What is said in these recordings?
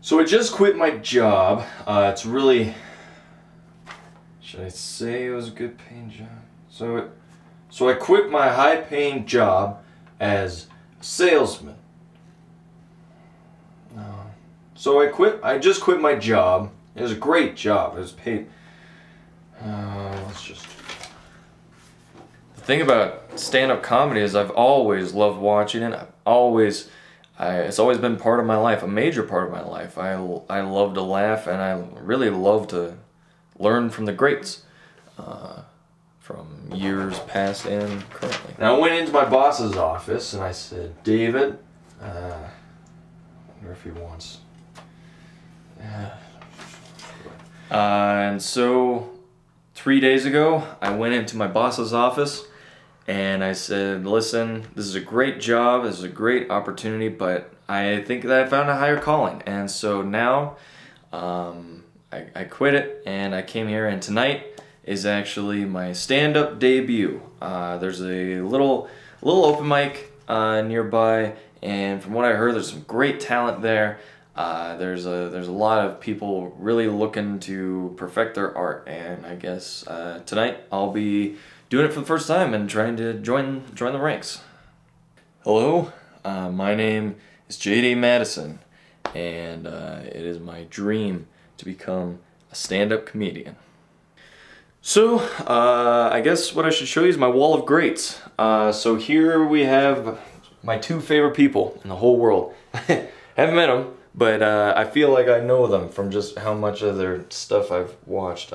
So I just quit my job. It's really, should I say it was a good paying job? So I quit my high paying job as a salesman. So I just quit my job. It was a great job. It was paid. The thing about stand-up comedy is I've always loved watching it. It's always been part of my life, a major part of my life. I love to laugh, and I really love to learn from the greats, from years past and currently. And I went into my boss's office and I said, David, I wonder if he wants. And so 3 days ago, I went into my boss's office and I said, listen, this is a great job, this is a great opportunity, but I think that I found a higher calling. And so now I quit it and I came here, and tonight is actually my stand-up debut. There's a little open mic nearby, and from what I heard, there's some great talent there. There's a lot of people really looking to perfect their art, and I guess tonight I'll be doing it for the first time and trying to join the ranks. Hello, my name is JD Mattison, and it is my dream to become a stand-up comedian. So I guess what I should show you is my wall of greats. So here we have my two favorite people in the whole world. Haven't met them, but I feel like I know them from just how much of their stuff I've watched.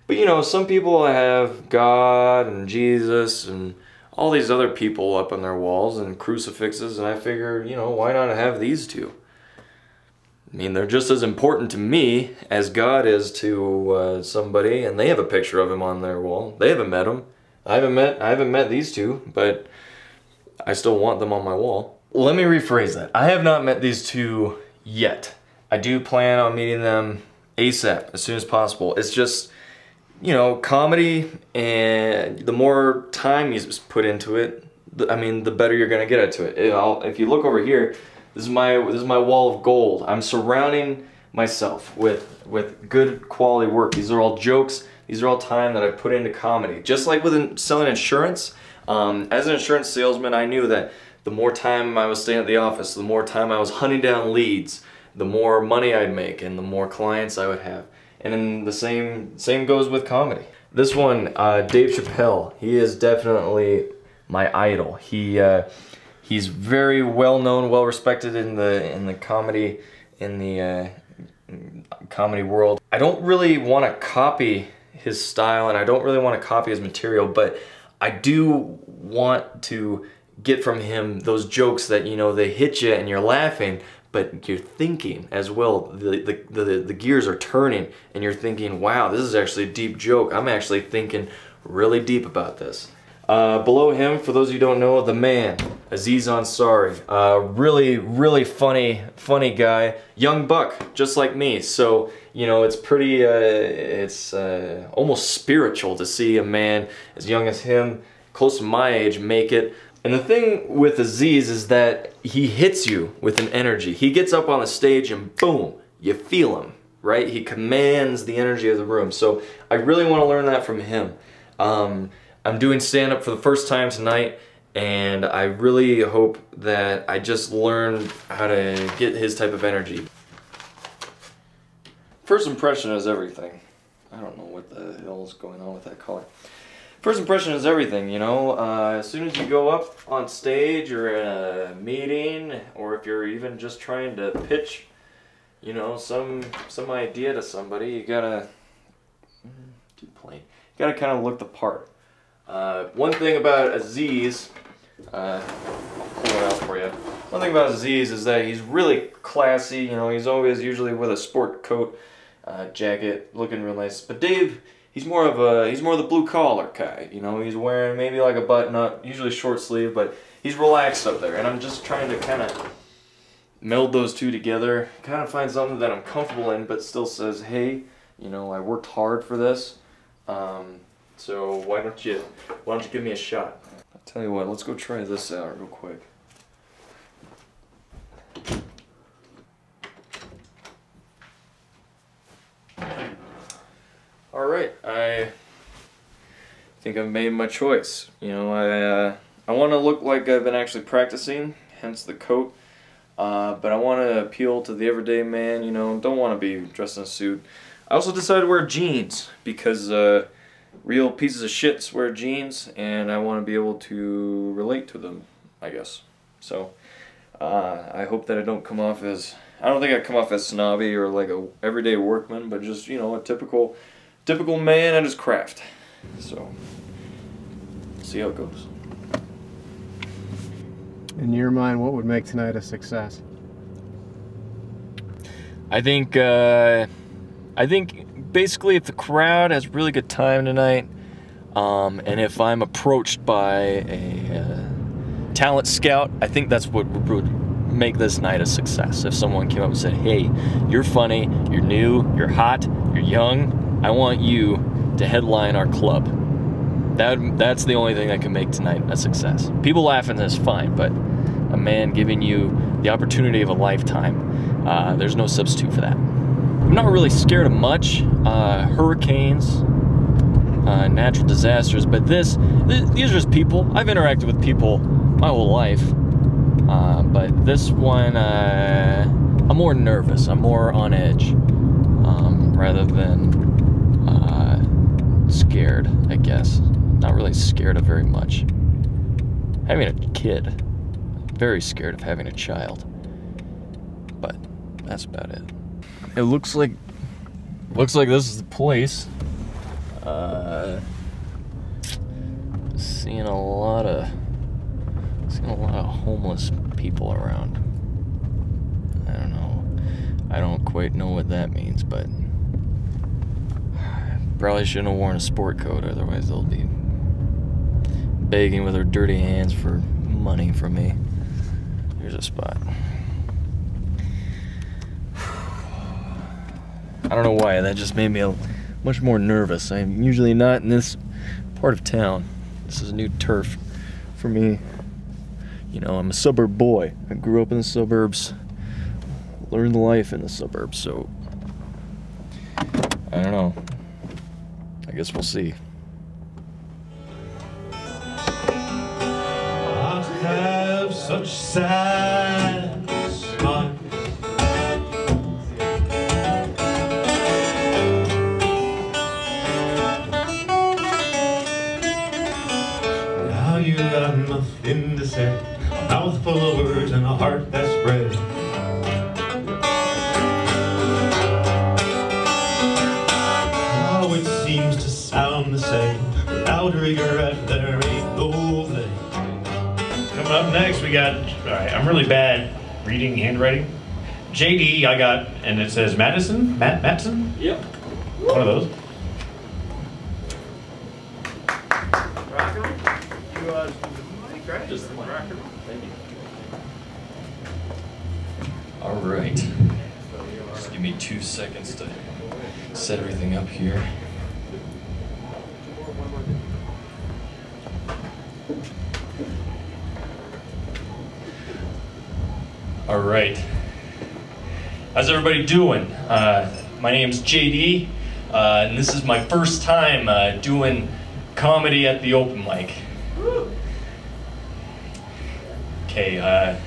But you know, some people have God and Jesus and all these other people up on their walls and crucifixes, and I figure, you know, why not have these two? I mean, they're just as important to me as God is to somebody, and they have a picture of him on their wall. They haven't met him. I haven't met these two, but I still want them on my wall. Let me rephrase that. I have not met these two yet. I do plan on meeting them ASAP, as soon as possible. It's just, you know, comedy, and the more time you put into it, I mean, the better you're gonna get into it. If you look over here, this is my wall of gold. I'm surrounding myself with good quality work. These are all jokes. These are all time that I put into comedy. Just like with selling insurance, as an insurance salesman, I knew that the more time I was staying at the office, the more time I was hunting down leads, the more money I'd make and the more clients I would have. And then the same goes with comedy. This one, Dave Chappelle, he is definitely my idol. He's very well known, well respected in the comedy comedy world. I don't really want to copy his style, and I don't really want to copy his material, but I do want to get from him those jokes that, you know, they hit you and you're laughing, but you're thinking as well. The gears are turning and you're thinking, wow, this is actually a deep joke. I'm actually thinking really deep about this. Below him, for those of you who don't know, the man, Aziz Ansari. Really funny guy. Young buck, just like me. So, you know, it's pretty, it's almost spiritual to see a man as young as him, close to my age, make it. And the thing with Aziz is that he hits you with an energy. He gets up on the stage and boom, you feel him, right? He commands the energy of the room. So I really want to learn that from him. I'm doing stand-up for the first time tonight, and I really hope that I just learn how to get his type of energy. First impression is everything. I don't know what the hell is going on with that color. First impression is everything, you know. As soon as you go up on stage or in a meeting, or if you're even just trying to pitch, you know, some idea to somebody, you gotta too plain. You gotta kind of look the part. One thing about Aziz, I'll pull it out for you. One thing about Aziz is that he's really classy. You know, he's always usually with a sport coat, jacket, looking real nice. But Dave, he's more of the blue collar guy. You know, he's wearing maybe like a button up, usually short sleeve, but he's relaxed up there. And I'm just trying to kind of meld those two together, kind of find something that I'm comfortable in, but still says, hey, you know, I worked hard for this. So why don't you give me a shot? I'll tell you what, let's go try this out real quick. think I've made my choice. You know, I want to look like I've been actually practicing, hence the coat. But I want to appeal to the everyday man, you know, don't want to be dressed in a suit. I also decided to wear jeans because real pieces of shits wear jeans, and I want to be able to relate to them, I guess. So I hope that I don't come off as, I don't think I come off as snobby or like a everyday workman, but just, you know, a typical man at his craft. So see how it goes. In your mind, what would make tonight a success? I think basically if the crowd has a really good time tonight, and if I'm approached by a talent scout, I think that's what would make this night a success. If someone came up and said, hey, you're funny, you're new, you're hot, you're young, I want you to headline our club. That's the only thing that can make tonight a success. People laughing is fine, but a man giving you the opportunity of a lifetime, there's no substitute for that. I'm not really scared of much. Hurricanes, natural disasters, but these are just people. I've interacted with people my whole life, but this one, I'm more nervous. I'm more on edge, rather than scared, I guess. Not really scared of very much. Having a kid, very scared of having a child, but that's about it. It looks like this is the place. Seeing a lot of homeless people around. I don't know. I don't quite know what that means, but probably shouldn't have worn a sport coat, otherwise they'll be begging with their dirty hands for money from me. Here's a spot. I don't know why, that just made me much more nervous. I'm usually not in this part of town. This is new turf for me. You know, I'm a suburb boy. I grew up in the suburbs, learned life in the suburbs, so I don't know. I guess we'll see. I have such sad smiles. Now you got nothing to say, a mouth full of words and a heart that's red. How it seems to sound the same, without regret there ain't no thing. Coming up next, we got, alright, I'm really bad reading handwriting. JD, I got, and it says Mattison? Mattison? Yep. One of those. Just one. Thank you. All right. Just give me 2 seconds to set everything up here. All right. How's everybody doing? My name's JD, and this is my first time doing comedy at the open mic. Okay, I'm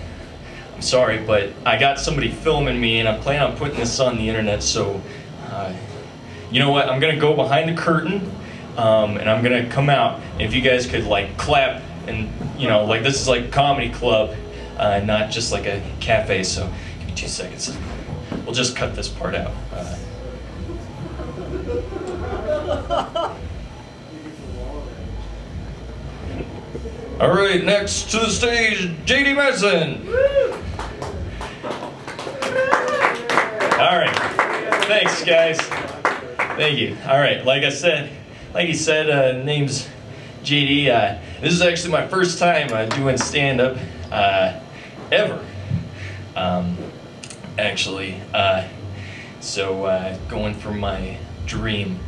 sorry, but I got somebody filming me, and I'm planning on putting this on the internet, so you know what? I'm gonna go behind the curtain, and I'm gonna come out. And if you guys could like clap, and you know, like this is like a comedy club, not just like a cafe. So give me 2 seconds. We'll just cut this part out. All right, next to the stage, JD Mattison. All right, thanks guys. Thank you. All right, like he said, name's JD. This is actually my first time doing stand-up ever. Actually, so going for my dream.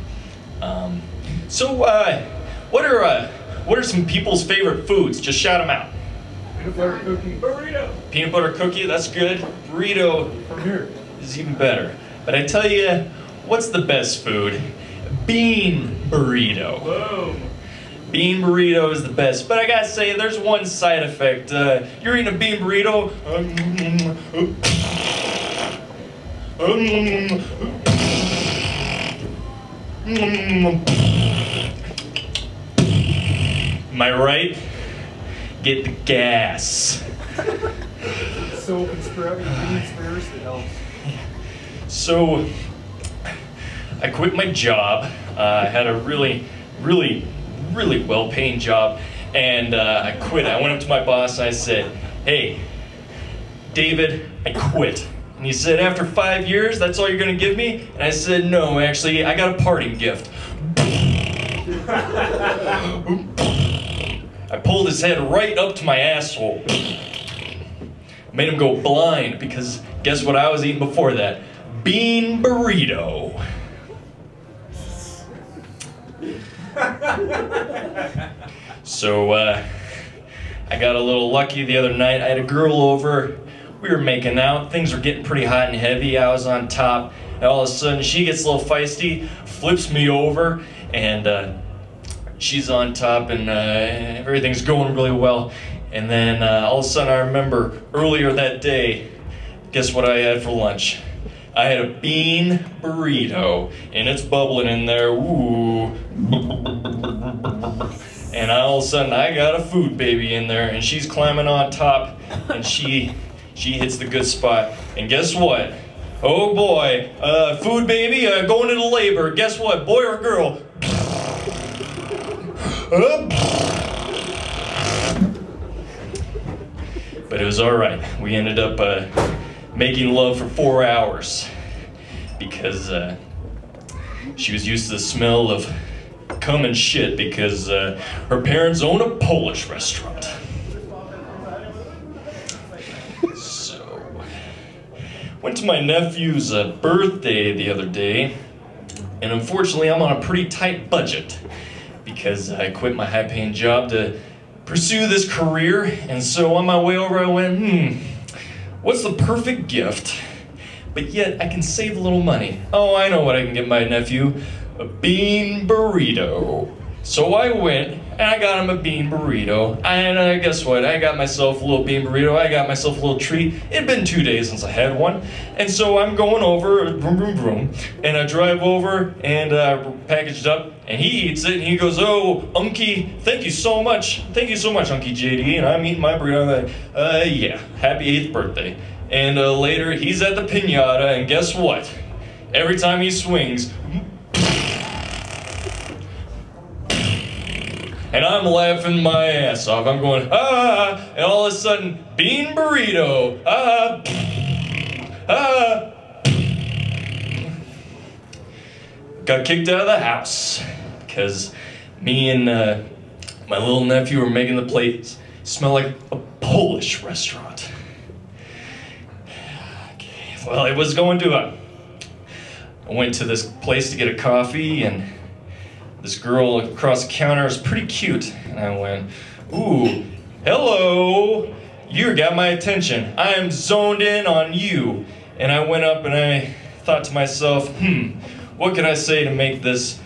What are some people's favorite foods? Just shout them out. Peanut butter cookie. Burrito. Peanut butter cookie, that's good. Burrito From here. is even better. But I tell you, what's the best food? Bean burrito. Boom. bean burrito is the best, but I gotta say, there's one side effect. You're eating a bean burrito. Am I right? Get the gas. Soap and sprouting beans first, it helps. So, I quit my job. I had a really well-paying job, and I quit. I went up to my boss and I said, "Hey, David, I quit." And he said, "After 5 years, that's all you're gonna give me?" And I said, "No, actually, I got a parting gift." I pulled his head right up to my asshole. Made him go blind, because guess what I was eating before that? Bean burrito. So, I got a little lucky the other night. I had a girl over. We were making out. Things were getting pretty hot and heavy. I was on top. And all of a sudden, she gets a little feisty, flips me over, and she's on top, and everything's going really well. And then all of a sudden, I remember earlier that day, guess what I had for lunch? I had a bean burrito, and it's bubbling in there. Ooh. And all of a sudden, I got a food baby in there, and she's climbing on top, and she hits the good spot. And guess what? Oh boy, food baby going into labor. Guess what, boy or girl? But it was all right. We ended up making love for 4 hours because she was used to the smell of cum and shit because her parents own a Polish restaurant. So, went to my nephew's birthday the other day, and unfortunately I'm on a pretty tight budget because I quit my high-paying job to pursue this career, and so on my way over I went, what's the perfect gift, but yet I can save a little money? Oh, I know what I can get my nephew, a bean burrito. So I went, and I got him a bean burrito, and guess what? I got myself a little bean burrito, I got myself a little treat. It had been 2 days since I had one, and so I'm going over, vroom, vroom, vroom, and I drive over, and packaged up, and he eats it, and he goes, "Oh, Unky, thank you so much, Unky JD," and I'm eating my burrito, I'm like, yeah, happy 8th birthday. And later, he's at the piñata, and guess what? Every time he swings, and I'm laughing my ass off. I'm going, ah, and all of a sudden, bean burrito, ah, ah. Got kicked out of the house because me and my little nephew were making the place smell like a Polish restaurant. Okay, well, it was going to I went to this place to get a coffee, and this girl across the counter was pretty cute, and I went, "Ooh, hello, you got my attention. I am zoned in on you." And I went up and I thought to myself, what could I say to make this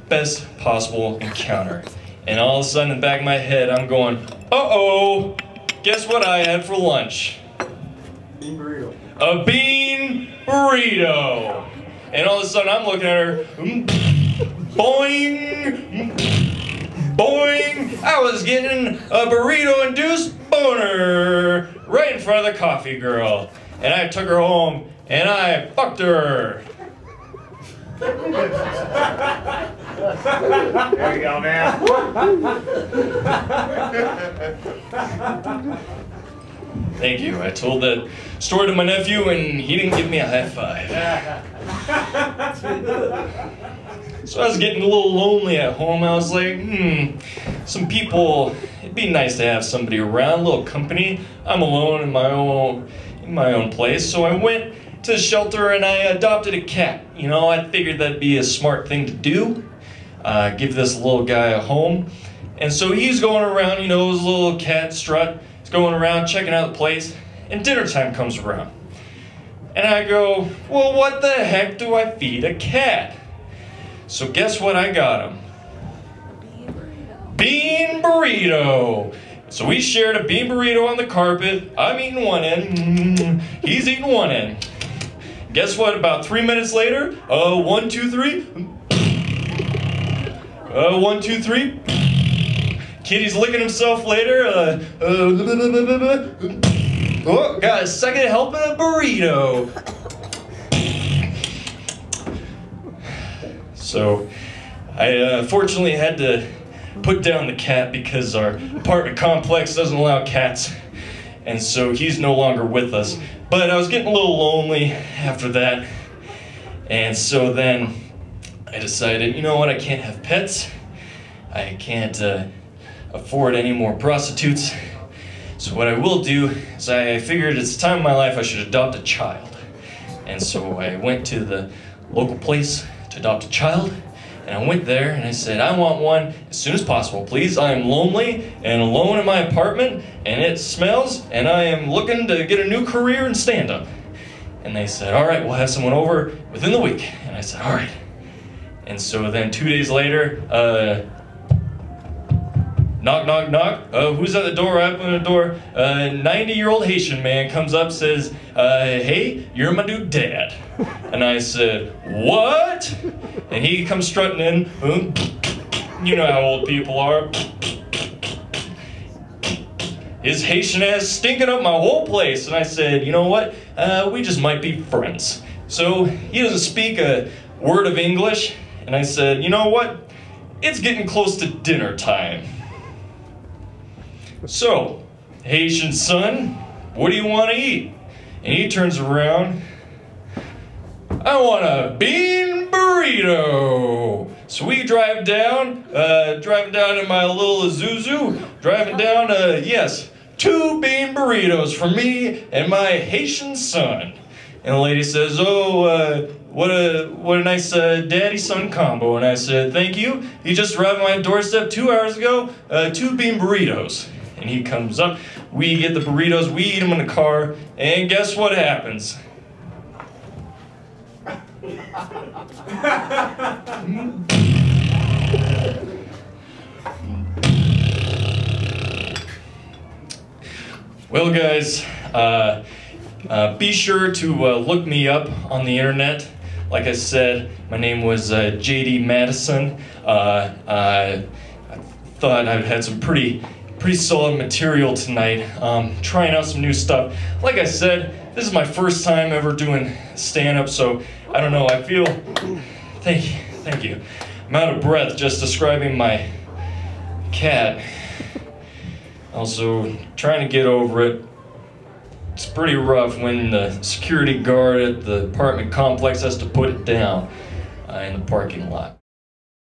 best possible encounter? And all of a sudden in the back of my head, I'm going, uh-oh, guess what I had for lunch? Bean burrito. A bean burrito. And all of a sudden I'm looking at her, boing, boing. I was getting a burrito-induced boner right in front of the coffee girl. And I took her home and I fucked her. There you go, man. Thank you. I told that story to my nephew and he didn't give me a high five. So I was getting a little lonely at home. I was like, some people, it'd be nice to have somebody around, a little company. I'm alone in my own place. So I went to the shelter and I adopted a cat. You know, I figured that'd be a smart thing to do. Give this little guy a home. And so he's going around, you know, his little cat strut. He's going around checking out the place. And dinner time comes around. And I go, well, what the heck do I feed a cat? So guess what I got him? bean burrito. So we shared a bean burrito on the carpet. I'm eating one end, he's eating one end. Guess what, about 3 minutes later, 1, 2, 3. 1, 2, 3. Kitty's licking himself later. Oh, got a second helping of burrito. So, I fortunately had to put down the cat because our apartment complex doesn't allow cats. And so he's no longer with us. But I was getting a little lonely after that. And so then I decided, you know what, I can't have pets. I can't afford any more prostitutes. So what I will do is I figured it's time in my life I should adopt a child. And so I went to the local place to adopt a child. And I went there and I said, I want one as soon as possible, please. I am lonely and alone in my apartment and it smells and I am looking to get a new career in stand-up. And they said, all right, we'll have someone over within the week. And I said, all right. And so then 2 days later, knock, knock, knock. Who's at the door? I open the door. 90-year-old Haitian man comes up, says, hey, you're my new dad. And I said, what? And he comes strutting in. You know how old people are. His Haitian ass stinking up my whole place. And I said, you know what? We just might be friends. So he doesn't speak a word of English. And I said, you know what? It's getting close to dinner time. So, Haitian son, what do you want to eat? And he turns around. I want a bean burrito. So we drive down, driving down in my little Isuzu, driving down, yes, 2 bean burritos for me and my Haitian son. And the lady says, oh, what a nice daddy-son combo. And I said, thank you. He just arrived at my doorstep 2 hours ago, 2 bean burritos. And he comes up, we get the burritos, we eat them in the car, and guess what happens? Well, guys, be sure to look me up on the internet. Like I said, my name was JD Mattison. I thought I had some pretty solid material tonight, trying out some new stuff. Like I said, this is my first time ever doing stand-up, so I don't know, I feel, thank you. I'm out of breath just describing my cat. Also, trying to get over it. It's pretty rough when the security guard at the apartment complex has to put it down in the parking lot.